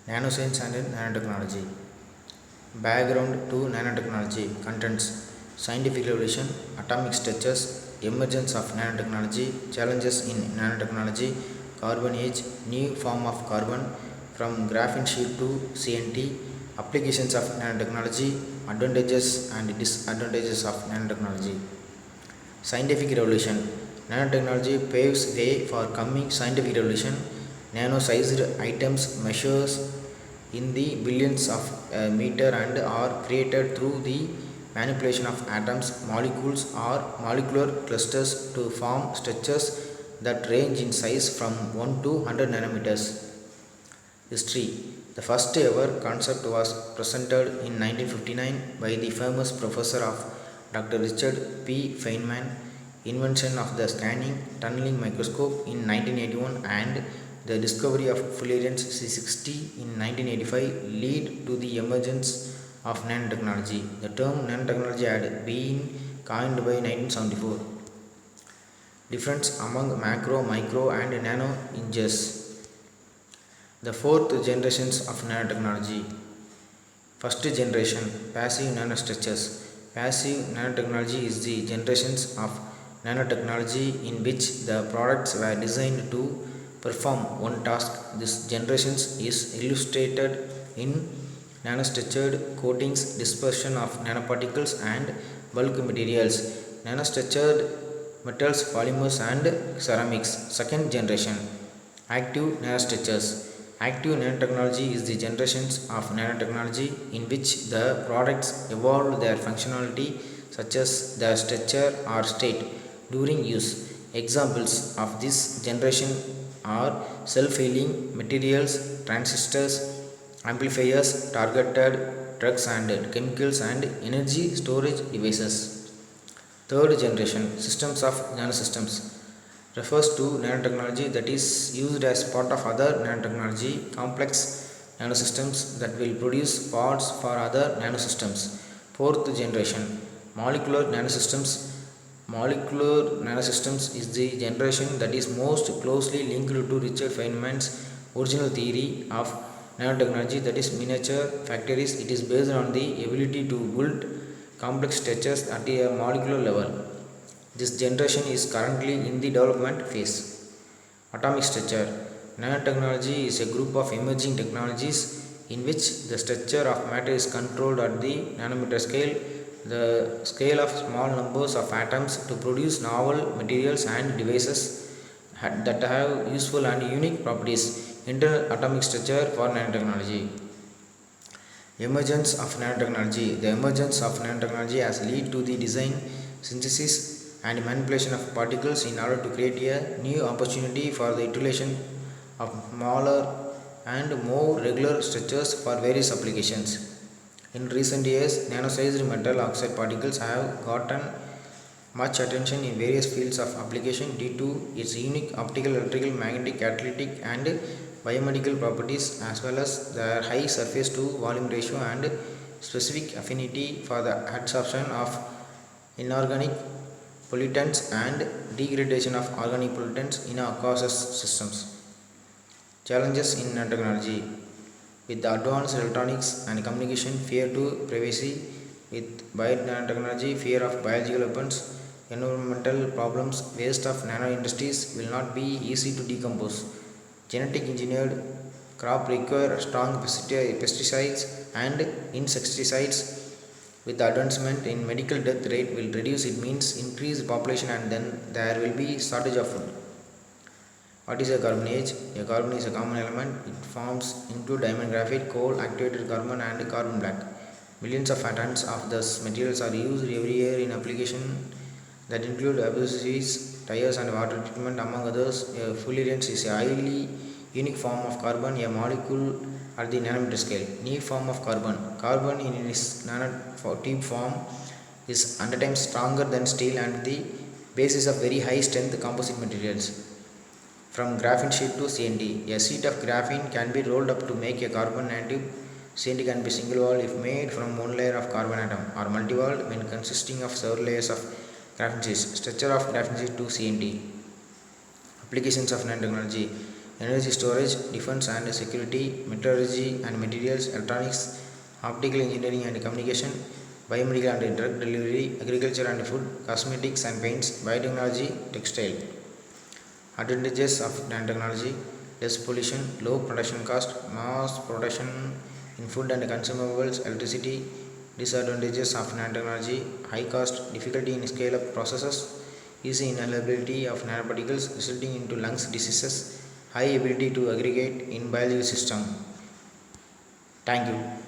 Nanoscience and nanotechnology. Background to nanotechnology. Contents: scientific revolution, atomic structures, emergence of nanotechnology, challenges in nanotechnology, carbon age, new form of carbon from graphene sheet to CNT, applications of nanotechnology, advantages and disadvantages of nanotechnology. Scientific revolution. Nanotechnology paves way for coming scientific revolution. Nano-sized items measures in the billions of a meter and are created through the manipulation of atoms, molecules, or molecular clusters to form structures that range in size from 1 to 100 nanometers. History. The first ever concept was presented in 1959 by the famous professor of Dr. Richard P. Feynman. Invention of the scanning tunneling microscope in 1981 and the discovery of Fullerene C60 in 1985 lead to the emergence of nanotechnology. The term nanotechnology had been coined by 1974. Difference among macro, micro, and nano inches. The fourth generations of nanotechnology. First generation, passive nanostructures. Passive nanotechnology is the generations of nanotechnology in which the products were designed to perform one task. This generation is illustrated in nanostructured coatings, dispersion of nanoparticles and bulk materials, nanostructured metals, polymers and ceramics. Second generation, active nanostructures. Active nanotechnology is the generations of nanotechnology in which the products evolve their functionality such as their structure or state during use. Examples of this generation are self-healing materials, transistors, amplifiers, targeted drugs and chemicals, and energy storage devices. Third generation, systems of nanosystems, refers to nanotechnology that is used as part of other nanotechnology, complex nanosystems that will produce parts for other nanosystems. Fourth generation, molecular nanosystems. Molecular nanosystems is the generation that is most closely linked to Richard Feynman's original theory of nanotechnology, that is miniature factories. It is based on the ability to build complex structures at a molecular level. This generation is currently in the development phase. Atomic structure. Nanotechnology is a group of emerging technologies in which the structure of matter is controlled at the nanometer scale, the scale of small numbers of atoms, to produce novel materials and devices that have useful and unique properties. Internal atomic structure for nanotechnology. Emergence of nanotechnology. The emergence of nanotechnology has led to the design, synthesis, and manipulation of particles in order to create a new opportunity for the utilization of smaller and more regular structures for various applications. In recent years, nano-sized metal oxide particles have gotten much attention in various fields of application due to its unique optical, electrical, magnetic, catalytic, and biomedical properties, as well as their high surface to volume ratio and specific affinity for the adsorption of inorganic pollutants and degradation of organic pollutants in aqueous systems. Challenges in nanotechnology. With the advanced electronics and communication, fear to privacy. With biotechnology, fear of biological weapons, environmental problems, waste of nano industries will not be easy to decompose. Genetic engineered crop require strong pesticides and insecticides. With the advancement in medical death rate will reduce, it means increased population and then there will be shortage of food. What is a carbon age? A carbon is a common element. It forms include diamond, graphite, coal, activated carbon and carbon black. Millions of tons of these materials are used every year in application that include abrasives, tires and water treatment among others. A fullerene is a highly unique form of carbon, a molecule at the nanometer scale. New form of carbon. Carbon in its nanotube form is 100 times stronger than steel and the basis of very high strength composite materials. From graphene sheet to CNT. A sheet of graphene can be rolled up to make a carbon nanotube. CNT can be single wall if made from one layer of carbon atom, or multi-walled when consisting of several layers of graphene sheets. Structure of graphene sheet to CNT. Applications of nanotechnology. energy storage, defense and security, metallurgy and materials, electronics, optical engineering and communication, biomedical and drug delivery, agriculture and food, cosmetics and paints, biotechnology, textile. Advantages of nanotechnology: less pollution, low production cost, mass production in food and consumables, electricity. Disadvantages of nanotechnology: high cost, difficulty in scale up processes, easy inhalability of nanoparticles resulting into lungs diseases, high ability to aggregate in biological system. Thank you.